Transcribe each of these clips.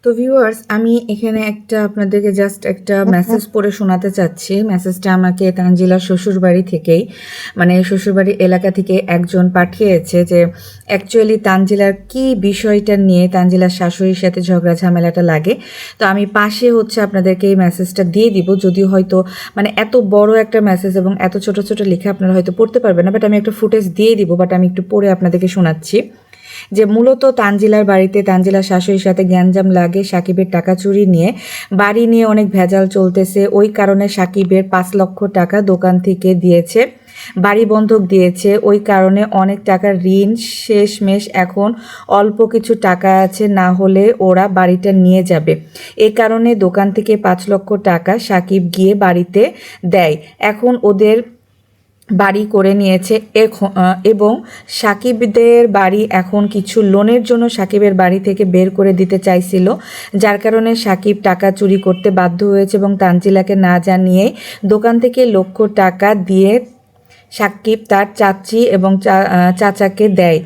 তো ভিউয়ার্স, আমি এখানে আপনাদেরকে জাস্ট একটা মেসেজ পড়ে শোনাতে চাচ্ছি। মেসেজটা আমাকে তানজিলার শ্বশুরবাড়ি থেকেই, মানে শ্বশুরবাড়ি এলাকা থেকে একজন পাঠিয়েছে যে অ্যাকচুয়ালি তানজিলার কি বিষয়টা নিয়ে তানজিলার শাশুড়ির সাথে ঝগড়া ঝামেলাটা লাগে। তো আমি পাশে আপনাদেরকে এই মেসেজটা দিয়ে দিব, যদিও হয়তো মানে এত বড় একটা মেসেজ এবং এত ছোট ছোট লেখা আপনারা হয়তো পড়তে পারবেন না, বাট আমি একটা ফুটেজ দিয়ে দিব, বাট আমি একটু পড়ে আপনাদেরকে শোনাচ্ছি। যে মূলত তানজিলার বাড়িতে তানজিলার শাশুড়ির সাথে গ্যাঞ্জাম লাগে সাকিবের টাকা চুরি নিয়ে। বাড়ি নিয়ে অনেক ভেজাল চলতেছে, ওই কারণে সাকিবের 5 লক্ষ টাকা দোকান থেকে দিয়েছে, বাড়ি বন্ধক দিয়েছে, ওই কারণে অনেক টাকার ঋণ শেষমেশ এখন অল্প কিছু টাকা আছে, না হলে ওরা বাড়িটা নিয়ে যাবে। এ কারণে দোকান থেকে 5 লক্ষ টাকা সাকিব গিয়ে বাড়িতে দেয়। এখন ওদের বাড়ি করে নিয়েছে এবং সাকিবদের বাড়ি এখন কিছু লোনের জন্য সাকিবের বাড়ি থেকে বের করে দিতে চাইছিল, যার কারণে সাকিব টাকা চুরি করতে বাধ্য হয়েছে এবং তানজিলাকে না জানিয়েই দোকান থেকে লক্ষ টাকা দিয়ে সাকিব তার চাচি এবং চাচাকে দেয়।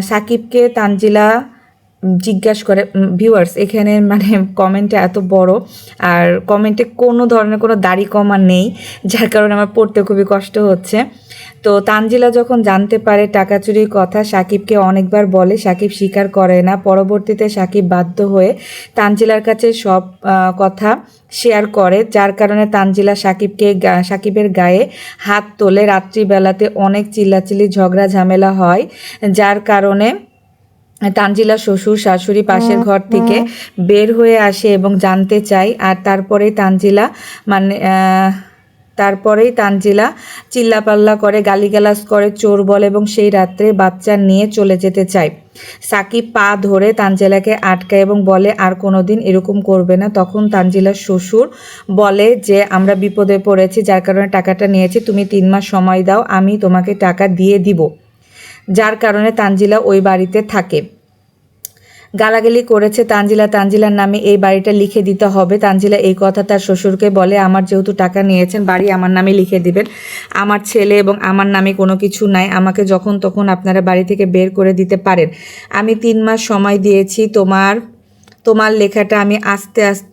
সাকিবকে তানজিলা জিজ্ঞাসা করে। ভিউয়ার্স, এখানে মানে কমেন্টটা এত বড় আর কমেন্টে কোনো ধরনের কোনো দাড়ি কমা নেই, যার কারণে আমার পড়তে খুবই কষ্ট হচ্ছে। তো তানজিলা যখন জানতে পারে টাকা চুরির কথা, সাকিবকে অনেকবার বলে, সাকিব স্বীকার করে না। পরবর্তীতে সাকিব বাধ্য হয়ে তানজিলার কাছে সব কথা শেয়ার করে, যার কারণে তানজিলা সাকিবের গায়ে হাত তোলে। রাত্রিবেলাতে অনেক চিল্লাচিল্লি ঝগড়া ঝামেলা হয়, যার কারণে তানজিলা শ্বশুর শাশুড়ি পাশের ঘর থেকে বের হয়ে আসে এবং জানতে চায়। আর তারপরেই তানজিলা চিল্লাপাল্লা করে, গালিগালাজ করে, চোর বলে এবং সেই রাত্রে বাচ্চা নিয়ে চলে যেতে চায়। সাকিব পা ধরে তানজিলাকে আটকায় এবং বলে আর কোনোদিন এরকম করবে না। তখন তানজিলার শ্বশুর বলে যে আমরা বিপদে পড়েছি, যার কারণে টাকাটা নিয়েছি, তুমি 3 মাস সময় দাও, আমি তোমাকে টাকা দিয়ে দিব। যার কারণে তানজিলা ওই বাড়িতে থাকে। গালাগালি করেছে তানজিলার নামে এই বাড়িটা লিখে দিতে হবে। তানজিলা এই কথা তার শ্বশুরকে বলে, আমার যেহেতু টাকা নিয়েছেন, বাড়ি আমার নামে লিখে দিবেন, আমার ছেলে এবং আমার নামে কোনো কিছু নাই, আমাকে যখন তখন আপনারা বাড়ি থেকে বের করে দিতে পারেন। আমি 3 মাস সময় দিয়েছি, তোমার লেখাটা আমি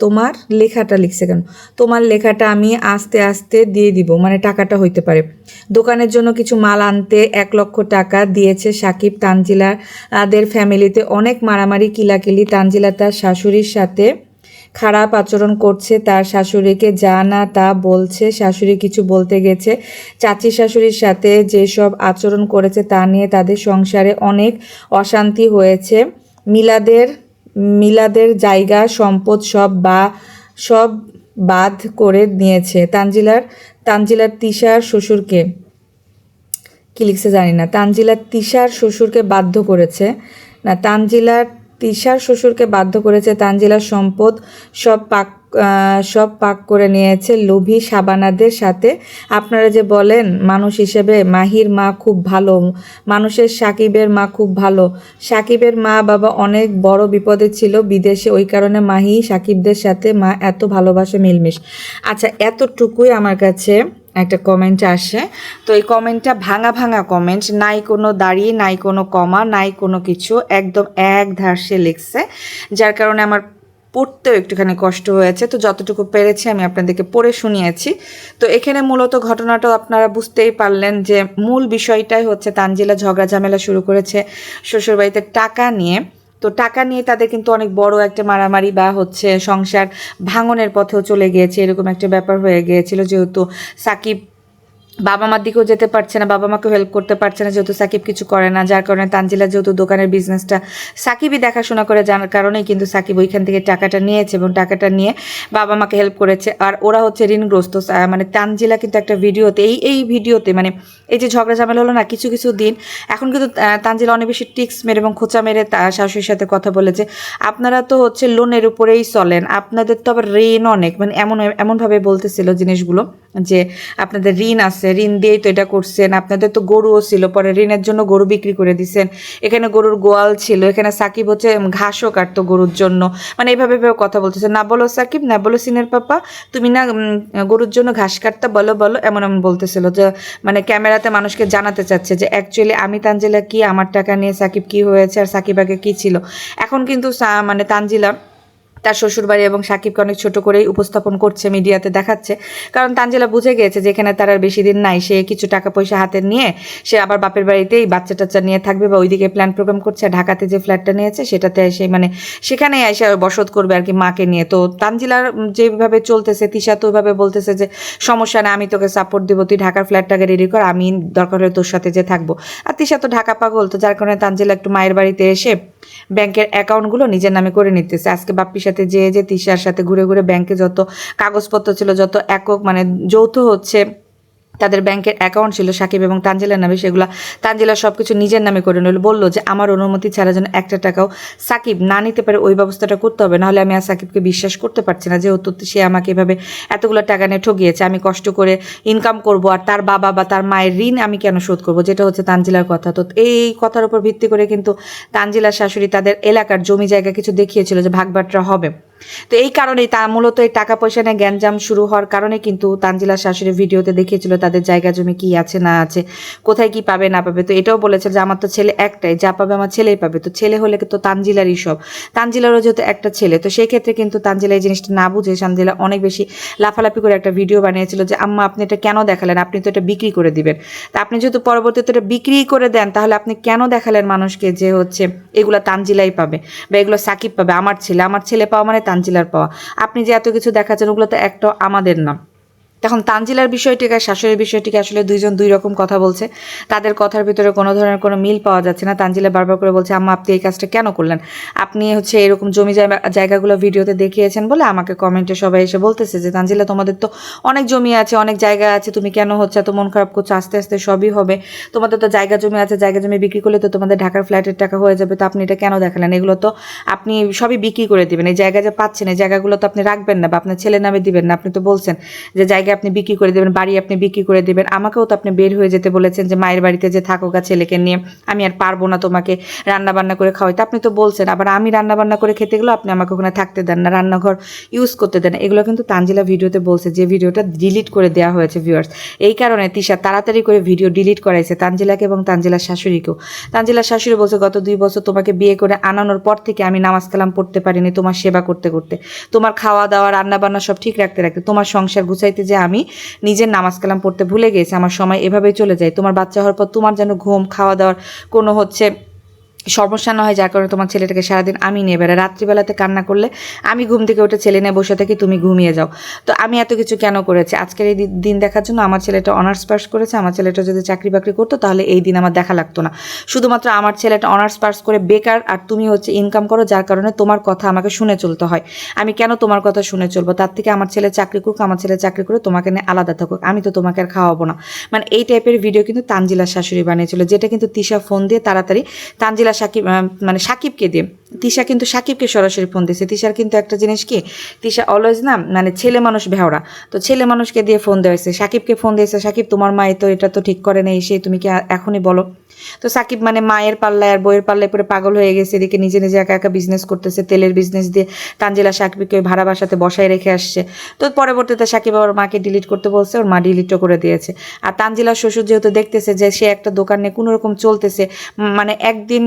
তোমার লেখাটা লিখছে কেন, তোমার লেখাটা আমি আস্তে আস্তে দিয়ে দিব, মানে টাকাটা হইতে পারে। দোকানের জন্য কিছু মাল আনতে 1 লক্ষ টাকা দিয়েছে সাকিব। তানজিলাদের ফ্যামিলিতে অনেক মারামারি কিলাকিলি, তানজিলা তার শাশুড়ির সাথে খারাপ আচরণ করছে, তার শাশুড়িকে যা না তা বলছে, শাশুড়ি কিছু বলতে গেছে, চাচি শাশুড়ির সাথে যেসব আচরণ করেছে তা নিয়ে তাদের সংসারে অনেক অশান্তি হয়েছে। মিলাদের জায়গা সম্পদ সব বাদ করে নিয়েছে। তানজিলার তিশার শ্বশুরকে কি লিখছে জানি না, তানজিলার তিশার শ্বশুরকে বাধ্য করেছে, না তানজিলার তিশার শ্বশুরকে বাধ্য করেছে। তানজিলার সম্পদ সব পাক করে নিয়েছে লোভী শাবানাদের সাথে। আপনারা যে বলেন মানুষ হিসেবে মাহির মা খুব ভালো, মানুষের সাকিবের মা খুব ভালো। সাকিবের মা বাবা অনেক বড় বিপদে ছিল বিদেশে, ওই কারণে মাহি সাকিবদের সাথে মা এত ভালোবাসে মিলমিশ। আচ্ছা, এতটুকুই আমার কাছে একটা কমেন্ট আসে। তো এই কমেন্টটা ভাঙা ভাঙা কমেন্ট, নাই কোনো দাড়ি, নাই কোনো কমা, নাই কোনো কিছু, একদম এক ধার্সে লিখছে, যার কারণে আমার পড়তেও একটুখানি কষ্ট হয়েছে। তো যতটুকু পেরেছি আমি আপনাদেরকে পড়ে শুনিয়েছি। তো এখানে মূলত ঘটনাটাও আপনারা বুঝতেই পারলেন যে মূল বিষয়টাই হচ্ছে তানজিলা ঝগড়া ঝামেলা শুরু করেছে শ্বশুরবাড়িতে টাকা নিয়ে। তো টাকা নিয়ে তাদের কিন্তু অনেক বড় একটা মারামারি বা সংসার ভাঙনের পথেও চলে গিয়েছে, এরকম একটা ব্যাপার হয়ে গিয়েছিল। যেহেতু সাকিব বাবা মার দিকেও যেতে পারছে না, বাবা মাকেও হেল্প করতে পারছে না, যেহেতু সাকিব কিছু করে না, যার কারণে তানজিলা যেহেতু দোকানের বিজনেসটা সাকিবই দেখাশোনা করে, জানার কারণেই কিন্তু সাকিব ওইখান থেকে টাকাটা নিয়েছে এবং টাকাটা নিয়ে বাবা মাকে হেল্প করেছে। আর ওরা ঋণগ্রস্ত। মানে তানজিলা কিন্তু একটা ভিডিওতে এই ভিডিওতে মানে এই যে ঝগড়া ঝামেলা হলো না কিছু দিন, এখন কিন্তু তানজিলা অনেক বেশি টিক্স মেরে এবং খোঁচা মেরে তার শাশুড়ির সাথে কথা বলেছে, আপনারা তো লোনের উপরেই চলেন, আপনাদের তো আবার ঋণ অনেক, মানে এমনভাবে বলতেছিল জিনিসগুলো যে আপনাদের ঋণ আছে, ঋণ দিয়েই তো এটা করছেন, আপনাদের তো গরুও ছিল, পরে ঋণের জন্য গরু বিক্রি করে দিচ্ছেন, এখানে গরুর গোয়াল ছিল, এখানে সাকিব ঘাসও কাটতো গরুর জন্য, মানে এইভাবে কথা বলতেছে, না বলো সাকিব, না বলো সিনের পাপা, তুমি না গরুর জন্য ঘাস কাটতে, বলো এমন বলতেছিল। যে মানে ক্যামেরাতে মানুষকে জানাতে চাচ্ছে যে অ্যাকচুয়ালি আমি তানজিলা কি, আমার টাকা নিয়ে সাকিব কি হয়েছে আর সাকিব আগে কি ছিল। এখন কিন্তু মানে তানজিলা তার শ্বশুরবাড়ি এবং সাকিবকে অনেক ছোট করেই উপস্থাপন করছে, মিডিয়াতে দেখাচ্ছে। কারণ তানজিলা বুঝে গিয়েছে যেখানে তার আর বেশি দিন নাই, সে কিছু টাকা পয়সা হাতে নিয়ে সে আবার বাপের বাড়িতেই বাচ্চা টাচ্চা নিয়ে থাকবে, বা ওইদিকে প্ল্যান প্রোগ্রাম করছে। ঢাকাতে যে ফ্ল্যাটটা নিয়েছে সেটাতে এসে মানে সেখানেই এসে বসত করবে আর কি মাকে নিয়ে। তো তানজিলার যেভাবে চলতেছে, তিশা তো ওইভাবে বলতেছে যে সমস্যা না, আমি তোকে সাপোর্ট দিব, তুই ঢাকার ফ্ল্যাটটাকে রেডি কর, আমি দরকার হলে তোর সাথে যে থাকবো। আর তিশা তো ঢাকা পাগল, তো যার কারণে তানজিলা একটু মায়ের বাড়িতে এসে ব্যাংকের অ্যাকাউন্টগুলো নিজের নামে করে নিতেছে। আজকে বাপ্পির সাথে যে তিশার সাথে ঘুরে ঘুরে ব্যাংকে যত কাগজপত্র ছিল, যত একক মানে যৌথ হচ্ছে তাদের ব্যাংকের অ্যাকাউন্ট ছিল সাকিব এবং তানজিলার নামে, সেগুলো তানজিলা সব কিছু নিজের নামে করে নিল। বললো যে আমার অনুমতি ছাড়া যেন একটা টাকাও সাকিব না নিতে পারে, ওই ব্যবস্থাটা করতে হবে, নাহলে আমি আর সাকিবকে বিশ্বাস করতে পারছি না, যেহেতু সে আমাকে এভাবে এতগুলো টাকা নিয়ে ঠকিয়েছে। আমি কষ্ট করে ইনকাম করব, আর তার বাবা বা তার মায়ের ঋণ আমি কেন শোধ করবো, যেটা হচ্ছে তানজিলার কথা। তো এই কথার উপর ভিত্তি করে কিন্তু তানজিলার শাশুড়ি তাদের এলাকার জমি জায়গা কিছু দেখিয়েছিল যে ভাগবাটরা হবে। তো এই কারণেই তা মূলত এই টাকা পয়সা নিয়ে গ্যাঞ্জাম শুরু হওয়ার কারণে কিন্তু তানজিলার শাশুড়ি ভিডিওতে দেখিয়েছিল তাদের জায়গা জমি কি আছে না আছে, কোথায় কি পাবে না পাবে। তো এটাও বলেছে যে আমার তো ছেলে একটাই, যা পাবে আমার ছেলেই পাবে। তো ছেলে হলে তো তানজিলারই সব, তানজিলারও যেহেতু একটা ছেলে, তো সেই ক্ষেত্রে কিন্তু তানজিলা এই জিনিসটা না বুঝে তানজিলা অনেক বেশি লাফালাফি করে একটা ভিডিও বানিয়েছিল যে আম্মা আপনি এটা কেন দেখালেন, আপনি তো এটা বিক্রি করে দিবেন। তা আপনি যেহেতু পরবর্তীতে এটা বিক্রি করে দেন, তাহলে আপনি কেন দেখালেন মানুষকে যে হচ্ছে এগুলো তানজিলাই পাবে বা এগুলো সাকিব পাবে, আমার ছেলে পাওয়া মানে তানজিলার পাওয়া। আপনি যে এত কিছু দেখাচ্ছেন ওগুলো তো একটা আমাদের না। তখন তানজিলার বিষয়টিকে আর শাশুড়ির বিষয়টিকে আসলে দুইজন দুই রকম কথা বলছে, তাদের কথার ভিতরে কোনো ধরনের কোনো মিল পাওয়া যাচ্ছে না। তানজিলা বারবার করে বলছে আম্মা আপনি এই কাজটা কেন করলেন, আপনি হচ্ছে এরকম জমি জায়গাগুলো ভিডিওতে দেখিয়েছেন বলে আমাকে কমেন্টে সবাই এসে বলতেছে যে তানজিলা তোমাদের তো অনেক জমি আছে, অনেক জায়গা আছে, তুমি কেন হচ্ছে এত মন খারাপ করছো, আস্তে আস্তে সবই হবে, তোমাদের তো জায়গা জমি আছে, জায়গা জমি বিক্রি করলে তো তোমাদের ঢাকার ফ্ল্যাটের টাকা হয়ে যাবে, তো আপনি এটা কেন দেখালেন, এগুলো তো আপনি সবই বিক্রি করে দিবেন, এই জায়গা যে পাচ্ছেন এই জায়গাগুলো তো আপনি রাখবেন না বা আপনার ছেলের নামে দিবেন না, আপনি তো বলছেন যে জায়গা আপনি বিক্রি করে দেবেন, বাড়ি আপনি বিক্রি করে দেবেন, আমাকেও তো আপনি বের হয়ে যেতে বলেছেন যে মায়ের বাড়িতে যে থাকোগা ছেলেকে নিয়ে, আমি আর পারবো না তোমাকে রান্না বান্না করে খাওয়াইতে, আপনি তো বলছেন। আবার আমি রান্না বান্না করে খেতে গেলেও আপনি আমাকে ওখানে থাকতে দেন না, রান্নাঘর ইউজ করতে দেন না। এগুলো কিন্তু তানজিলা ভিডিওতে বলছে, যে ভিডিওটা ডিলিট করে দেওয়া হয়েছে ভিউয়ার্স। এই কারণে তিশা তাড়াতাড়ি করে ভিডিও ডিলিট করাইছে তানজিলাকে এবং তানজিলার শাশুড়িকেও। তানজিলার শাশুড়ি বলছে গত 2 বছর তোমাকে বিয়ে করে আনানোর পর থেকে আমি নামাজ কালাম পড়তে পারিনি, তোমার সেবা করতে করতে, তোমার খাওয়া দাওয়া রান্না বান্না সব ঠিক রাখতে রাখতে, তোমার সংসার গুছাইতে যে আমি নিজের নামাজ কালাম পড়তে ভুলে গেছি, আমার সময় এভাবেই চলে যায়। তোমার বাচ্চা হওয়ার পর তোমার যেন ঘুম খাওয়া দাওয়ার কোনো হচ্ছে সমস্যা না হয়, যার কারণে তোমার ছেলেটাকে সারাদিন আমি নিয়ে বেড়াই, রাত্রিবেলাতে কান্না করলে আমি ঘুম থেকে উঠে ছেলে নিয়ে বসে থাকি, তুমি ঘুমিয়ে যাও। তো আমি এত কিছু কেন করেছি আজকের এই দিন দেখার জন্য? আমার ছেলেটা অনার্স পাস করেছে, আমার ছেলেটা যদি চাকরি বাকরি করতো তাহলে এই দিন আমার দেখা লাগতো না। শুধুমাত্র আমার ছেলেটা অনার্স পাস করে বেকার, আর তুমি হচ্ছে ইনকাম করো, যার কারণে তোমার কথা আমাকে শুনে চলতে হয়। আমি কেন তোমার কথা শুনে চলবো? তার থেকে আমার ছেলে চাকরি করুক, আমার ছেলে চাকরি করে তোমাকে নিয়ে আলাদা থাকুক, আমি তো তোমাকে আর খাওয়াবো না। মানে এই টাইপের ভিডিও কিন্তু তানজিলার শাশুড়ি বানিয়েছিল, যেটা কিন্তু তিশা ফোন দিয়ে তাড়াতাড়ি তানজিলা মানে সাকিবকে দিয়ে, তিশা কিন্তু সাকিবকে সরাসরি ফোন দিয়েছে। তিশার কিন্তু একটা জিনিস কি, তিশা অলওয়েজ না মানে ছেলে মানুষ ভেওড়া, তো ছেলে মানুষকে দিয়ে ফোন দেওয়া হয়েছে, সাকিবকে ফোন দিয়েছে, সাকিব তোমার মা তো এটা তো ঠিক করে নেই, সে তুমি কি এখনই বলো। তো সাকিব মানে মায়ের পাল্লায় আর বইয়ের পাল্লায় পরে পাগল হয়ে গেছে, এদিকে নিজে নিজে একা একা বিজনেস করতেছে, তেলের বিজনেস দিয়ে তানজিলা সাকিবকে ভাড়া বাসাতে বসায় রেখে আসছে। তো পরবর্তীতে সাকিব ওর মাকে ডিলিট করতে বলছে, ওর মা ডিলিটও করে দিয়েছে। আর তানজিলার শ্বশুর যেহেতু দেখতেছে যে সে একটা দোকানে কোনো রকম চলতেছে, মানে একদিন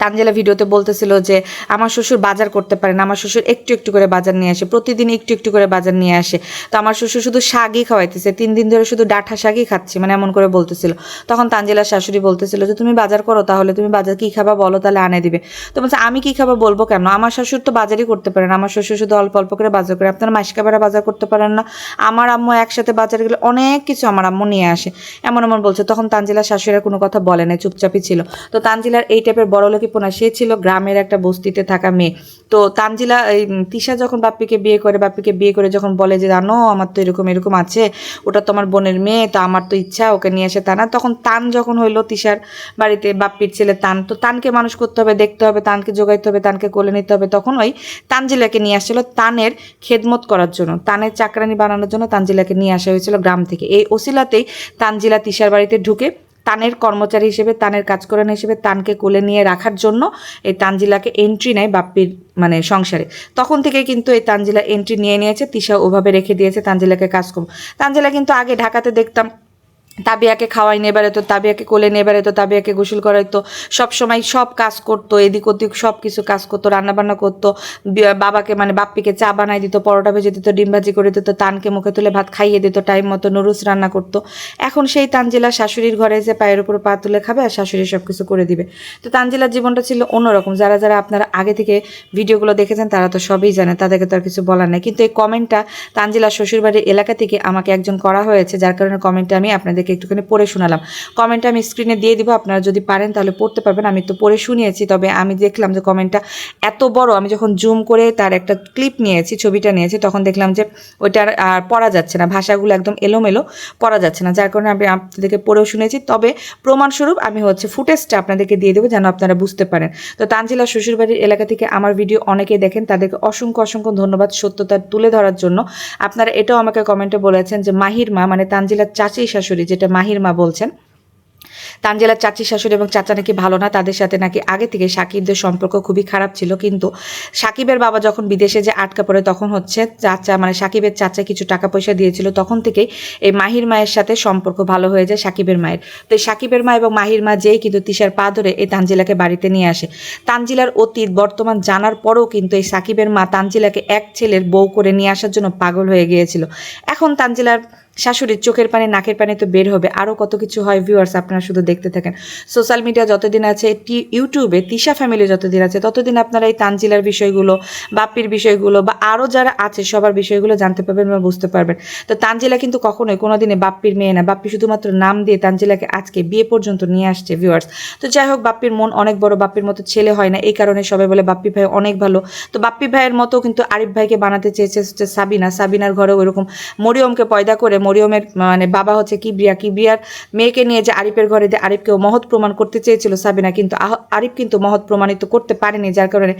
তানজিলা ভিডিওতে বলতেছিল যে আমার শ্বশুর বাজার করতে পারে না, আমার শ্বশুর একটু একটু করে বাজার নিয়ে আসে, প্রতিদিন একটু একটু করে বাজার নিয়ে আসে, তো আমার শ্বশুর শুধু শাকই খাওয়াইতেছে, 3 দিন ধরে শুধু ডাঁঠা শাকই খাচ্ছি, মানে এমন করে বলতেছিল। তখন তানজিলার শাশুড়ি বলতেছিল যে তুমি বাজার করো, তাহলে তুমি বাজার কী খাবা বলো, তাহলে আনে দিবে। তো বলছে আমি কী খাবো বলবো কেন, আমার শ্বশুর তো বাজারই করতে পারে না, আমার শ্বশুর শুধু অল্প অল্প করে বাজার করে, আপনারা মাসকাবারা বাজার করতে পারেন না? আমার আম্মু একসাথে বাজারে গেলে অনেক কিছু আমার আম্মু নিয়ে আসে, এমন এমন বলছে। তখন তানজিলার শাশুড়িরা কোনো কথা বলে না, চুপচাপই ছিল। তো তানজিলার এই টাইপের বড়লোকিপনা, সে ছিল গ্রামের একটা বস্তিতে থাকা মেয়ে। তো তানজিলা তিশা যখন বাপ্পিকে বিয়ে করে যখন বলে যে জানো আমার তো এরকম এরকম আছে, ওটা তো আমার বোনের মেয়ে, তো আমার তো ইচ্ছা ওকে নিয়ে আসে তা না, তখন তান যখন হইলো তিশার বাড়িতে বাপ্পির ছেলে তান, তো তানকে মানুষ করতে হবে, দেখতে হবে, তানকে জোগাইতে হবে, তানকে কোলে নিতে হবে, তখন ওই তানজিলাকে নিয়ে আসছিল তানের খেদমত করার জন্য, তানের চাকরানি বানানোর জন্য তানজিলাকে নিয়ে আসা হয়েছিল গ্রাম থেকে। এই ওসিলাতেই তানজিলা তিশার বাড়িতে ঢুকে তানের কর্মচারী হিসেবে, তানের কাজ করানো হিসেবে তানকে কোলে নিয়ে রাখার জন্য এই তানজিলাকে এন্ট্রি নেয় বাপ্পির মানে সংসারে। তখন থেকে কিন্তু এই তানজিলা এন্ট্রি নিয়ে নিয়েছে, তিশা ওভাবে রেখে দিয়েছে তানজিলাকে কাজ করব। তানজিলা কিন্তু আগে ঢাকাতে দেখতাম তাবিয়াকে খাওয়াই নিয়ে বেড়াতো, তাবিয়াকে কোলে নিয়ে বেড়াতো, তাবিয়াকে গোসল করাইতো, সবসময় সব কাজ করতো, এদিক ওদিক সব কিছু কাজ করতো, রান্নাবান্না করতো, বাবাকে মানে বাপ্পিকে চা বানাই দিত, পরোটা ভেজে দিত, ডিম ভাজি করে দিত, তানকে মুখে তুলে ভাত খাইয়ে দিত টাইম মতো, নুডলস রান্না করতো। এখন সেই তানজিলা শাশুড়ির ঘরে এসে পায়ের উপর পা তুলে খাবে আর শাশুড়ি সব কিছু করে দিবে। তো তানজিলার জীবনটা ছিল অন্যরকম। যারা যারা আপনারা আগে থেকে ভিডিওগুলো দেখেছেন তারা তো সবই জানে, তাদেরকে তো আর কিছু বলার নেই। কিন্তু এই কমেন্টটা তানজিলার শ্বশুরবাড়ির এলাকা থেকে আমাকে একজন করা হয়েছে, যার কারণে কমেন্টটা আমি আপনাদেরকে একটুখানি পড়ে শোনালাম। কমেন্টটা আমি স্ক্রিনে দিয়ে দিব, আপনারা যদি পারেন তাহলে পড়তে পারবেন। আমি তো পড়ে শুনিয়েছি, তবে আমি দেখলাম যে কমেন্টটা এত বড়, আমি যখন জুম করে তার একটা ক্লিপ নিয়েছি, ছবিটা নিয়েছি, তখন দেখলাম যে ওইটার আর পড়া যাচ্ছে না, ভাষাগুলো একদম এলোমেলো, পড়া যাচ্ছে না, যার কারণে আমি আপনাদেরকে পড়েও শুনেছি। তবে প্রমাণস্বরূপ আমি হচ্ছে ফুটেজটা আপনাদেরকে দিয়ে দেবো যেন আপনারা বুঝতে পারেন। তো তানজিলা শ্বশুরবাড়ির এলাকা থেকে আমার ভিডিও অনেকেই দেখেন, তাদেরকে অসংখ্য অসংখ্য ধন্যবাদ সত্যতা তুলে ধরার জন্য। আপনারা এটাও আমাকে কমেন্টে বলেছেন যে মাহির মা মানে তানজিলার চাচি শাশুড়ি, যেটা মাহির মা বলছেন, তানজিলার চাচি শাশুড়ি এবং চাচা নাকি ভালো না, তাদের সাথে নাকি আগে থেকে সাকিবদের সম্পর্ক খুবই খারাপ ছিল। কিন্তু সাকিবের বাবা যখন বিদেশে যে আটকা পড়ে তখন হচ্ছে চাচা মানে সাকিবের চাচা কিছু টাকা পয়সা দিয়েছিল, তখন থেকেই এই মাহির মায়ের সাথে সম্পর্ক ভালো হয়ে যায় সাকিবের মায়ের। তো সাকিবের মা এবং মাহির মা যেই কিন্তু তিশার পা ধরে এই তানজিলাকে বাড়িতে নিয়ে আসে। তানজিলার অতীত বর্তমান জানার পরেও কিন্তু এই সাকিবের মা তানজিলাকে এক ছেলের বউ করে নিয়ে আসার জন্য পাগল হয়ে গিয়েছিল। এখন তানজিলার শাশুড়ির চোখের পানি নাকের পানি তো বের হবে, আরও কত কিছু হয় ভিউয়ার্স, আপনারা শুধু দেখতে থাকেন। সোশ্যাল মিডিয়া যতদিন আছে, ইউটিউবে তিশা ফ্যামিলি যতদিন আছে, ততদিন আপনারা এই তানজিলার বিষয়গুলো, বাপ্পির বিষয়গুলো বা আরও যারা আছে সবার বিষয়গুলো জানতে পারবেন বা বুঝতে পারবেন। তো তানজিলা কিন্তু কখনোই কোনোদিনে বাপ্পির মেয়ে না, বাপ্পি শুধুমাত্র নাম দিয়ে তানজিলাকে আজকে বিয়ে পর্যন্ত নিয়ে আসছে ভিউয়ার্স। তো যাই হোক, বাপ্পির মন অনেক বড়, বাপ্পির মতো ছেলে হয় না, এই কারণে সবাই বলে বাপ্পি ভাই অনেক ভালো। তো বাপ্পি ভাইয়ের মতো কিন্তু আরিফ ভাইকে বানাতে চেয়েছে হচ্ছে সাবিনা, সাবিনার ঘরেও এরকম মরিয়মকে পয়দা করে, মরিয়মের মানে বাবা হচ্ছে কিবরিয়া, কিবরিয়ার মেয়েকে নিয়ে যে আরিফের ঘরে দিয়ে আরিফকেও মহৎ প্রমাণ করতে চেয়েছিল সাবিনা, কিন্তু আরিফ কিন্তু মহৎ প্রমাণিত করতে পারেনি, যার কারণে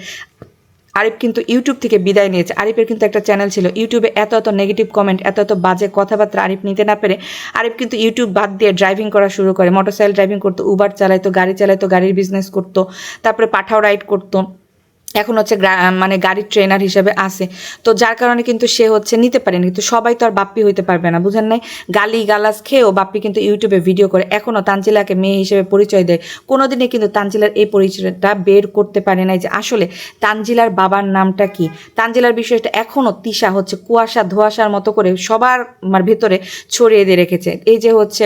আরিফ কিন্তু ইউটিউব থেকে বিদায় নিয়েছে। আরিফের কিন্তু একটা চ্যানেল ছিল, ইউটিউবে এত এত নেগেটিভ কমেন্ট, এত এত বাজে কথাবার্তা আরিফ নিতে না পেরে আরিফ কিন্তু ইউটিউব বাদ দিয়ে ড্রাইভিং করা শুরু করে, মোটরসাইকেল ড্রাইভিং করতো, উবার চালাইতো, গাড়ি চালাইতো, গাড়ির বিজনেস করতো, তারপরে পাঠাও রাইড করতো, এখন হচ্ছে মানে গাড়ির ট্রেনার হিসেবে আসে। তো যার কারণে কিন্তু সে হচ্ছে নিতে পারেনি, কিন্তু সবাই তো আর বাপ্পি হইতে পারবে না, বুঝেন নাই? গালি গালাজ খেয়েও বাপ্পি কিন্তু ইউটিউবে ভিডিও করে, এখনও তানজিলাকে মেয়ে হিসেবে পরিচয় দেয়। কোনোদিনই কিন্তু তানজিলার এই পরিচয়টা বের করতে পারে নাই যে আসলে তানজিলার বাবার নামটা কি। তানজিলার বিষয়টা এখনও তিশা হচ্ছে কুয়াশা ধোঁয়াশার মতো করে সবার ভেতরে ছড়িয়ে দিয়ে রেখেছে। এই যে হচ্ছে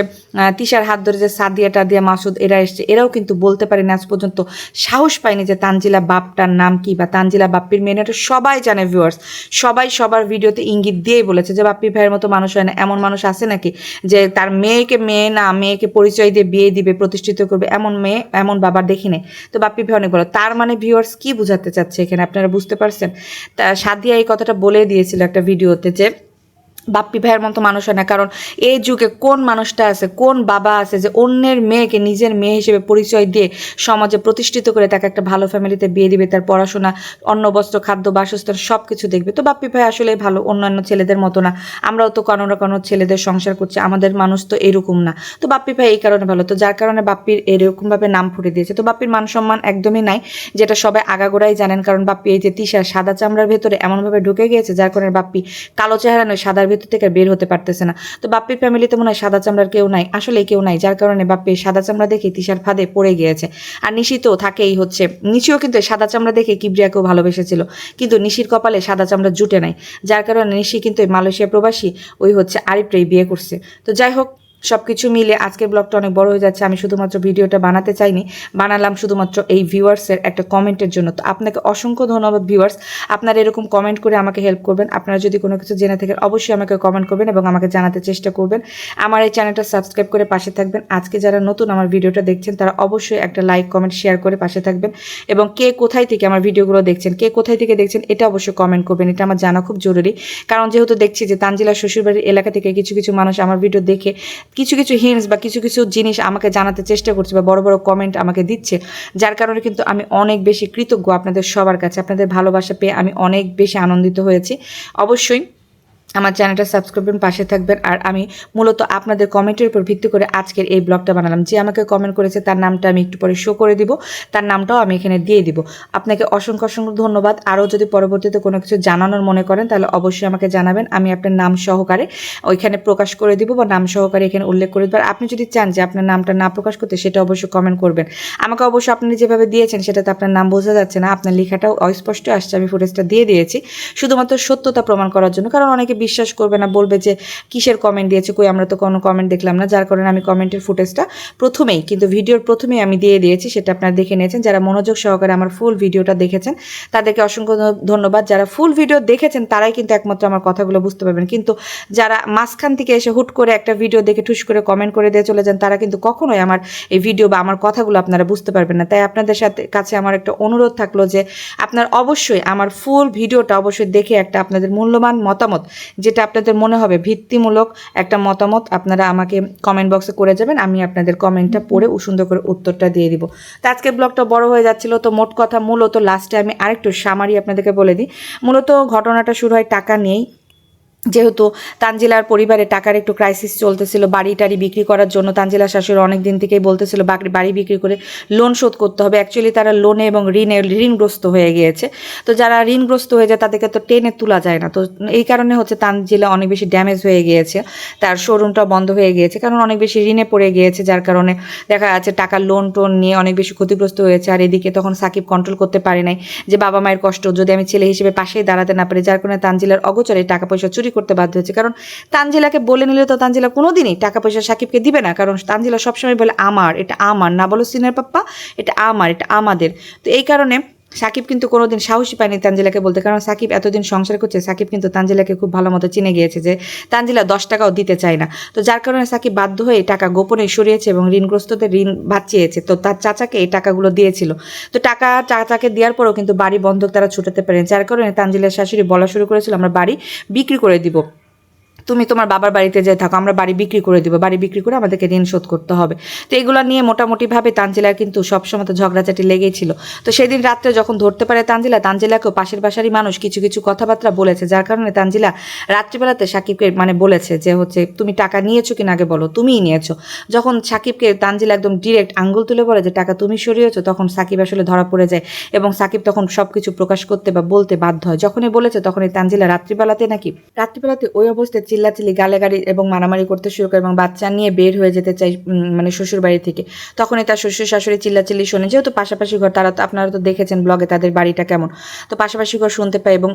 তিশার হাত ধরে যে সাদিয়া টাদিয়া মাসুদ এরা এসছে, এরাও কিন্তু বলতে পারেনি আজ পর্যন্ত, সাহস পায়নি যে তানজিলা বাপটার নাম কি বা তানজিলা বাপ্পির মেয়ে। এটা সবাই জানে ভিউয়ার্স, সবাই সবার ভিডিওতে ইঙ্গিত দিয়েই বলেছে যে বাপ্পি ভাইয়ের মতো মানুষ হয় না। এমন মানুষ আছে নাকি যে তার মেয়েকে মেয়ে না, মেয়েকে পরিচয় দিয়ে বিয়ে দিবে, প্রতিষ্ঠিত করবে, এমন মেয়ে এমন বাবা দেখি নেই। তো বাপ্পি ভাই অনেক বড়। তার মানে ভিউয়ার্স কি বোঝাতে চাচ্ছে এখানে, আপনারা বুঝতে পারছেন? তা সাদিয়া এই কথাটা বলে দিয়েছিল একটা ভিডিওতে যে বাপ্পি ভাইয়ের মতো মানুষ হয় না। কারণ এই যুগে কোন মানুষটা আছে, কোন বাবা আছে যে অন্যের মেয়েকে নিজের মেয়ে হিসেবে পরিচয় দিয়ে সমাজে প্রতিষ্ঠিত করে তাকে একটা ভালো ফ্যামিলিতে বিয়ে দিবে, তার পড়াশোনা, অন্ন বস্ত্র খাদ্য বাসস্থান সব কিছু দেখবে। তো বাপ্পি ভাই আসলে ভালো, অন্যান্য ছেলেদের মতো না। আমরাও তো কোনো না কোনো ছেলেদের সংসার করছি, আমাদের মানুষ তো এরকম না। তো বাপ্পি ভাই এই কারণে ভালো, তো যার কারণে বাপ্পির এরকমভাবে নাম ফুটে দিয়েছে। তো বাপ্পির মান সম্মান একদমই নাই, যেটা সবাই আগাগোড়াই জানেন। কারণ বাপ্পি এই যে তিশা সাদা চামড়ার ভেতরে এমনভাবে ঢুকে গিয়েছে, যার কারণে বাপ্পি কালো চেহারা নয় সাদার ভেতর থেকে বের হতে পারতেছে না। তো বাপ্পির ফ্যামিলিতে মনে হয় সাদা চামড়ার কেউ নাই, আসলে কেউ নাই, যার কারণে বাপ্পি সাদা চামড়া দেখে তিশার ফাঁদে পড়ে গিয়েছে। আর নিশি তো থাকেই হচ্ছে, নিশিও কিন্তু সাদা চামড়া দেখে কিবরিয়াকেও ভালোবেসেছিল, কিন্তু নিশির কপালে সাদা চামড়া জুটে নাই, যার কারণে নিশি কিন্তু মালয়েশিয়া প্রবাসী ওই হচ্ছে আরিফরেই বিয়ে করছে। তো যাই হোক, সব কিছু মিলে আজকের ব্লগটা অনেক বড় হয়ে যাচ্ছে। আমি শুধুমাত্র ভিডিওটা বানাতে চাইনি, বানালাম শুধুমাত্র এই ভিউয়ার্সের একটা কমেন্টের জন্য। তো আপনাকে অসংখ্য ধন্যবাদ ভিউয়ার্স, আপনারা এরকম কমেন্ট করে আমাকে হেল্প করবেন। আপনারা যদি কোনো কিছু জেনে থাকেন অবশ্যই আমাকে কমেন্ট করবেন এবং আমাকে জানাতে চেষ্টা করবেন। আমার এই চ্যানেলটা সাবস্ক্রাইব করে পাশে থাকবেন। আজকে যারা নতুন আমার ভিডিওটা দেখছেন তারা অবশ্যই একটা লাইক কমেন্ট শেয়ার করে পাশে থাকবেন, এবং কে কোথায় থেকে আমার ভিডিওগুলো দেখছেন, কে কোথায় থেকে দেখছেন এটা অবশ্যই কমেন্ট করবেন, এটা আমার জানা খুব জরুরি। কারণ যেহেতু দেখছি যে তানজিলার শ্বশুরবাড়ির এলাকা থেকে কিছু কিছু মানুষ আমার ভিডিও দেখে কিছু কিছু হিন্টস বা কিছু কিছু জিনিস আমাকে জানাতে চেষ্টা করছে বা বড় বড় কমেন্ট আমাকে দিচ্ছে, যার কারণে কিন্তু আমি অনেক বেশি কৃতজ্ঞ আপনাদের সবার কাছে। আপনাদের ভালোবাসা পেয়ে আমি অনেক বেশি আনন্দিত হয়েছি। অবশ্যই আমার চ্যানেলটা সাবস্ক্রাইব করবেন, পাশে থাকবেন। আর আমি মূলত আপনাদের কমেন্টের উপর ভিত্তি করে আজকের এই ব্লগটা বানালাম। যে আমাকে কমেন্ট করেছে তার নামটা আমি একটু পরে শো করে দিব, তার নামটাও আমি এখানে দিয়ে দিব। আপনাকে অসংখ্য অসংখ্য ধন্যবাদ। আরও যদি পরবর্তীতে কোনো কিছু জানানোর মনে করেন তাহলে অবশ্যই আমাকে জানাবেন, আমি আপনার নাম সহকারে ওইখানে প্রকাশ করে দিব বা নাম সহকারে এখানে উল্লেখ করে দেবো। আর আপনি যদি চান যে আপনার নামটা না প্রকাশ করতে, সেটা অবশ্যই কমেন্ট করবেন আমাকে। অবশ্যই আপনি যেভাবে দিয়েছেন সেটাতে আপনার নাম বোঝা যাচ্ছে না, আপনার লেখাটাও অস্পষ্ট আসছে। আমি ফুটেজটা দিয়ে দিয়েছি শুধুমাত্র সত্যতা প্রমাণ করার জন্য, কারণ অনেকে বিশ্বাস করবে না, বলবে যে কিসের কমেন্ট দিয়েছে, কই আমরা তো কোনো কমেন্ট দেখলাম না। যার কারণে আমি কমেন্টের ফুটেজটা প্রথমেই, কিন্তু ভিডিওর প্রথমেই আমি দিয়ে দিয়েছি, সেটা আপনারা দেখে নিয়েছেন। যারা মনোযোগ সহকারে আমার ফুল ভিডিওটা দেখেছেন তাদেরকে অসংখ্য ধন্যবাদ। যারা ফুল ভিডিও দেখেছেন তারাই কিন্তু একমাত্র আমার কথাগুলো বুঝতে পারবেন, কিন্তু যারা মাঝখান থেকে এসে হুট করে একটা ভিডিও দেখে ঠুস করে কমেন্ট করে দিয়ে চলে যান, তারা কিন্তু কখনোই আমার এই ভিডিও বা আমার কথাগুলো আপনারা বুঝতে পারবেন না। তাই আপনাদের কাছে আমার একটা অনুরোধ থাকলো যে আপনার অবশ্যই আমার ফুল ভিডিওটা অবশ্যই দেখে একটা আপনাদের মূল্যবান মতামত, যেটা আপনাদের মনে হবে ভিত্তিমূলক একটা মতামত, আপনারা আমাকে কমেন্ট বক্সে করে যাবেন। আমি আপনাদের কমেন্টটা পড়ে সুন্দর করে উত্তরটা দিয়ে দিব। তো আজকের ব্লগটা বড় হয়ে যাচ্ছিল, তো মোট কথা মূলত লাস্টে আমি আরেকটু সামারি আপনাদেরকে বলে দিই। মূলত ঘটনাটা শুরু হয় টাকা নিয়েই। যেহেতু তানজিলার পরিবারে টাকার একটু ক্রাইসিস চলতেছিল, বাড়ি টাড়ি বিক্রি করার জন্য তানজিলার শাশুড়ি অনেক দিন থেকেই বলতেছিল বাড়ি বিক্রি করে লোন শোধ করতে হবে। অ্যাকচুয়ালি তারা লোনে এবং ঋণগ্রস্ত হয়ে গিয়েছে। তো যারা ঋণগ্রস্ত হয়ে যায় তাদেরকে তো টেনে তোলা যায় না। তো এই কারণে হচ্ছে তানজিলা অনেক বেশি ড্যামেজ হয়ে গিয়েছে, তার শোরুমটা বন্ধ হয়ে গিয়েছে, কারণ অনেক বেশি ঋণে পড়ে গিয়েছে। যার কারণে দেখা যাচ্ছে টাকার লোন টোন নিয়ে অনেক বেশি ক্ষতিগ্রস্ত হয়েছে। আর এদিকে তখন সাকিব কন্ট্রোল করতে পারে নাই যে বাবা মায়ের কষ্ট যদি আমি ছেলে হিসেবে পাশেই দাঁড়াতে না পারি, যার কারণে তানজিলার অগোচরে টাকা পয়সা চুরি করতে বাধ্য হয়েছে। কারণ তানজিলাকে বলে নিলে তো তানজিলা কোনোদিনই টাকা পয়সা সাকিবকে দিবে না, কারণ তানজিলা সবসময় বলে আমার, এটা আমার না, বলো সিনের পাপ্পা, এটা আমার, এটা আমাদের। তো এই কারণে সাকিব কিন্তু কোনোদিন সাহসী পায়নি তানজিলাকে বলতে, কারণ সাকিব এতদিন সংসার করছে, সাকিব কিন্তু তানজিলাকে খুব ভালো মতো চিনে গিয়েছে যে তানজিলা 10 টাকাও দিতে চায় না। তো যার কারণে সাকিব বাধ্য হয়ে টাকা গোপনে সরিয়েছে এবং ঋণগ্রস্তদের ঋণ বাঁচিয়েছে। তো তার চাচাকে এই টাকাগুলো দিয়েছিল। তো টাকা চাচাকে দেওয়ার পরেও কিন্তু বাড়ি বন্ধক তারা ছুটাতে পারেন। যার কারণে তানজিলার শাশুড়ি বলা শুরু করেছিল আমরা বাড়ি বিক্রি করে দিব, তুমি তোমার বাবার বাড়িতে যেয়ে থাকো, আমরা বাড়ি বিক্রি করে দিব, বাড়ি বিক্রি করে আমাদেরকে ঋণ শোধ করতে হবে। তো এগুলো নিয়ে মোটামুটিভাবে তানজিলার কিন্তু সবসময় তো ঝগড়াঝাটি লেগেই ছিল। তো সেদিন রাত্রে যখন ধরতে পারে তানজিলাকেও পাশের বাসারই মানুষ কিছু কিছু কথাবার্তা বলেছে, যার কারণে তানজিলা রাত্রিবেলাতে সাকিবকে বলেছে যে হচ্ছে তুমি টাকা নিয়েছো কিনা আগে বলো, তুমিই নিয়েছো। যখন সাকিবকে তানজিলা একদম ডিরেক্ট আঙ্গুল তুলে বলে যে টাকা তুমি সরিয়েছো, তখন সাকিব আসলে ধরা পড়ে যায় এবং সাকিব তখন সব কিছু প্রকাশ করতে বা বলতে বাধ্য হয়। যখনই বলেছে তখনই তানজিলা রাত্রিবেলাতে ওই অবস্থায় চিল্লাচিল্লি গালাগালি এবং মারামারি করতে শুরু করে এবং বাচ্চা নিয়ে বের হয়ে যেতে চাই শ্বশুর বাড়ি থেকে। তখনই তার শ্বশুর শাশুড়ি চিল্লাচিল্লি শোনে, যেহেতু পাশাপাশি ঘর, আপনারা তো দেখেছেন ব্লগে তাদের বাড়িটা কেমন। তো পাশাপাশি ঘর শুনতে পায় এবং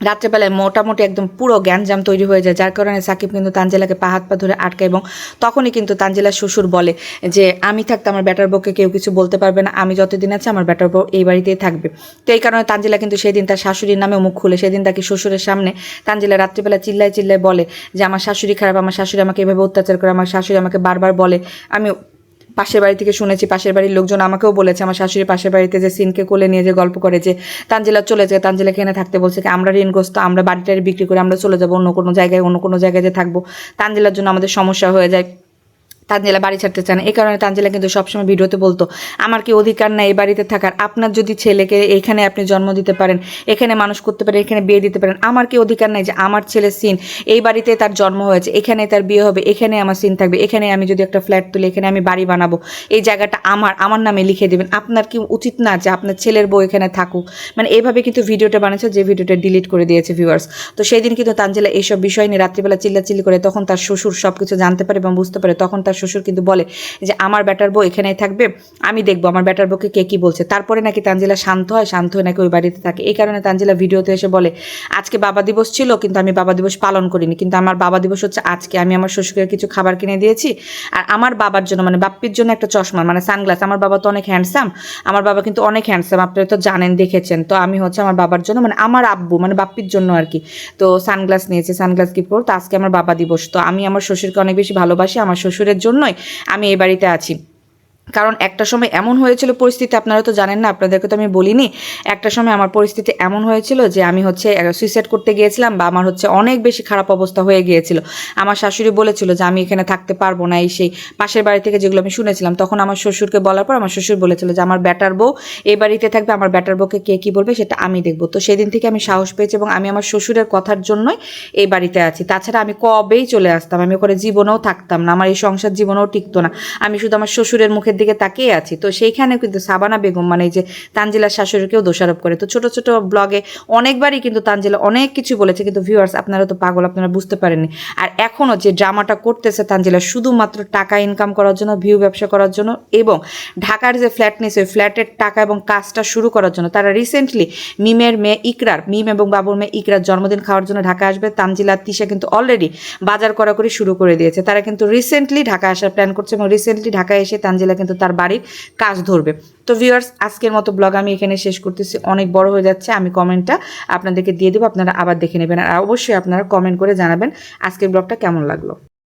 রাত্রেবেলায় মোটামুটি একদম পুরো গ্যাঞ্জাম তৈরি হয়ে যায়। যার কারণে সাকিব কিন্তু তানজিলাকে পা হাত পা ধরে আটকায় এবং তখনই কিন্তু তানজিলার শ্বশুর বলে যে আমি থাকতে আমার বেটার বউকে কেউ কিছু বলতে পারবে না, আমি যতদিন আছে আমার বেটার বউ এই বাড়িতেই থাকবে। তো এই কারণে তানজিলা কিন্তু সেদিন তার শাশুড়ির নামে মুখ খুলে, সেদিন তাকে শ্বশুরের সামনে তানজিলা রাত্রিবেলা চিল্লায় বলে যে আমার শাশুড়ি খারাপ, আমার শাশুড়ি আমাকে এভাবে অত্যাচার করে, আমার শাশুড়ি আমাকে বারবার বলে। আমি পাশের বাড়ি থেকে শুনেছি, পাশের বাড়ির লোকজন আমাকেও বলেছে আমার শাশুড়ি পাশের বাড়িতে যে সিনকে কোলে নিয়ে যে গল্প করে যে তানজিলা চলে যায়, তানজিলাকে এখানে থাকতে বলছে কি আমরা ঋণগ্রস্ত, আমরা বাড়িটারি বিক্রি করে আমরা চলে যাবো অন্য কোনো জায়গায় যে থাকবো, তানজিলার জন্য আমাদের সমস্যা হয়ে যায়, তানজিলা বাড়ি ছাড়তে চায় না। এই কারণে তানজিলা কিন্তু সবসময় ভিডিওতে বলতো আমার কি অধিকার নাই এই বাড়িতে থাকার, আপনার যদি ছেলেকে এখানে আপনি জন্ম দিতে পারেন, এখানে মানুষ করতে পারেন, এখানে বিয়ে দিতে পারেন, আমার কি অধিকার নাই যে আমার ছেলে সিন এই বাড়িতে তার জন্ম হয়েছে, এখানে তার বিয়ে হবে, এখানে আমার সিন থাকবে, এখানে আমি যদি একটা ফ্ল্যাট তুলি, এখানে আমি বাড়ি বানাবো, এই জায়গাটা আমার নামে লিখে দেবেন, আপনার কি উচিত না যে আপনার ছেলের বউ এখানে থাকুক। এইভাবে কিন্তু ভিডিওটা বানিয়েছে, যে ভিডিওটা ডিলিট করে দিয়েছে ভিউয়ার্স। তো সেই দিন কিন্তু তানজিলা এইসব বিষয় নিয়ে রাত্রিবেলা চিল্লাচিল্লি করে, তখন তার শ্বশুর সব কিছু জানতে পারে এবং বুঝতে পারে। তখন তার শ্বশুর কিন্তু বলে যে আমার বেটার বউ এখানেই থাকবে, আমি দেখবো আমার বেটার বউকে কে কি বলছে। তারপরে নাকি তানজিলা শান্ত হয়ে নাকি ওই বাড়িতে থাকে। এই কারণে তানজিলা ভিডিওতে এসে বলে আজকে বাবা দিবস ছিল কিন্তু আমি বাবা দিবস পালন করিনি, কিন্তু আমার বাবা দিবস হচ্ছে আজকে, আমি আমার শ্বশুরকে কিছু খাবার কিনে দিয়েছি আর আমার বাবার জন্য বাপ্পির জন্য একটা চশমা সানগ্লাস, আমার বাবা তো অনেক হ্যান্ডসাম, আমার বাবা কিন্তু অনেক হ্যান্ডসাম, আপনারা তো জানেন দেখেছেন। তো আমি হচ্ছে আমার বাবার জন্য আমার আব্বু বাপ্পির জন্য আর কি, তো সানগ্লাস নিয়েছে, সানগ্লাস গিফট করো। তো আজকে আমার বাবা দিবস, তো আমি আমার শ্বশুরকে অনেক বেশি ভালোবাসি, আমার শ্বশুরের জন্যই আমি এই বাড়িতে আছি। কারণ একটা সময় এমন হয়েছিল পরিস্থিতি, আপনারা তো জানেন না, আপনাদেরকে তো আমি বলিনি, একটা সময় আমার পরিস্থিতি এমন হয়েছিল যে আমি হচ্ছে সুইসাইড করতে গিয়েছিলাম, বা আমার হচ্ছে অনেক বেশি খারাপ অবস্থা হয়ে গিয়েছিল। আমার শাশুড়ি বলেছিল যে আমি এখানে থাকতে পারবো না, এই সেই পাশের বাড়ি থেকে যেগুলো আমি শুনেছিলাম, তখন আমার শ্বশুরকে বলার পর আমার শ্বশুর বলেছিল যে আমার ব্যাটার বউ এই বাড়িতে থাকবে, আমার ব্যাটার বউকে কে কী বলবে সেটা আমি দেখবো। তো সেদিন থেকে আমি সাহস পেয়েছি এবং আমি আমার শ্বশুরের কথার জন্যই এই বাড়িতে আছি। তাছাড়া আমি কবেই চলে আসতাম, আমি ওখানে জীবনেও থাকতাম না, আমার এই সংসার জীবনেও টিকতো না। আমি শুধু আমার শ্বশুরের মুখের দিকে তাকিয়ে আছি। তো সেইখানে কিন্তু সাবানা বেগম মানে এই যে তানজিলার শাশুড়িকেও দোষারোপ করে। তো ছোট ছোট ব্লগে অনেকবারই কিন্তু তানজিলা অনেক কিছু বলেছে, কিন্তু ভিউয়ার্স আপনারা তো পাগল, আপনারা বুঝতে পারেননি। আর এখনও যে ড্রামাটা করতেছে তানজিলা শুধুমাত্র টাকা ইনকাম করার জন্য, ভিউ ব্যবসা করার জন্য, এবং ঢাকার যে ফ্ল্যাট নিয়েছে ওই ফ্ল্যাটের টাকা এবং কাজটা শুরু করার জন্য। তারা রিসেন্টলি মিমের মেয়ে ইকরার, মিম এবং বাবুর মেয়ে ইকরার জন্মদিন খাওয়ার জন্য ঢাকা আসবে। তানজিলা তিশা কিন্তু অলরেডি বাজার করাকরি শুরু করে দিয়েছে। তারা কিন্তু রিসেন্টলি ঢাকা আসার প্ল্যান করছে এবং রিসেন্টলি ঢাকায় এসে তানজিলা কিন্তু তার বাড়ির কাজ ধরবে। তো ভিউয়ার্স আজকের মতো ব্লগ আমি এখানে শেষ করতেছি, অনেক বড় হয়ে যাচ্ছে। আমি কমেন্টটা আপনাদেরকে দিয়ে দেবো, আপনারা আবার দেখে নেবেন। আর অবশ্যই আপনারা কমেন্ট করে জানাবেন আজকের ব্লগটা কেমন লাগলো।